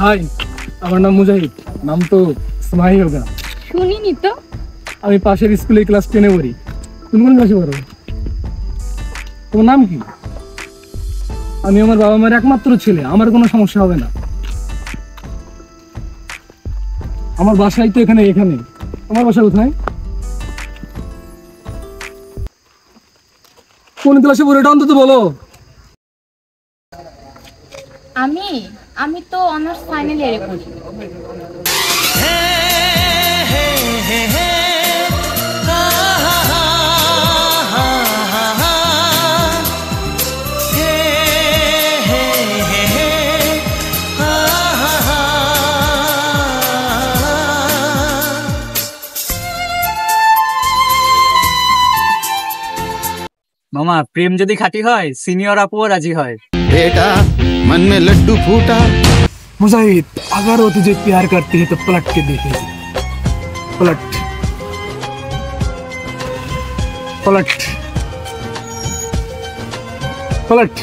High, আমার নাম মুজাহিদ। নাম তো স্মাই হোগা। শুনিনি তো। আমি পাশের স্কুলে ক্লাস 10-এ পড়ি। তুমি কোন ক্লাসে পড়ো? তোমার নাম কি? আমি আমার বাবা মায়ের একমাত্র ছেলে, আমার কোনো সমস্যা হবে না। আমার বাসাই তো এখানে এখানে। তোমার বাসা কোথায়? কোন ক্লাসে পড়ো এটা অন্তত বলো। আমি আমি তো অনার্স ফাইনাল ইয়ারে পড়ি। মামা, প্রেম যদি খাঁটি হয় সিনিয়র আপুও রাজি হয়। बेटा मन में लड्डू फूटा। मुजाहिद, अगर वो तुझे प्यार करती है तो पलट के देखेगी। पलट पलट पलट।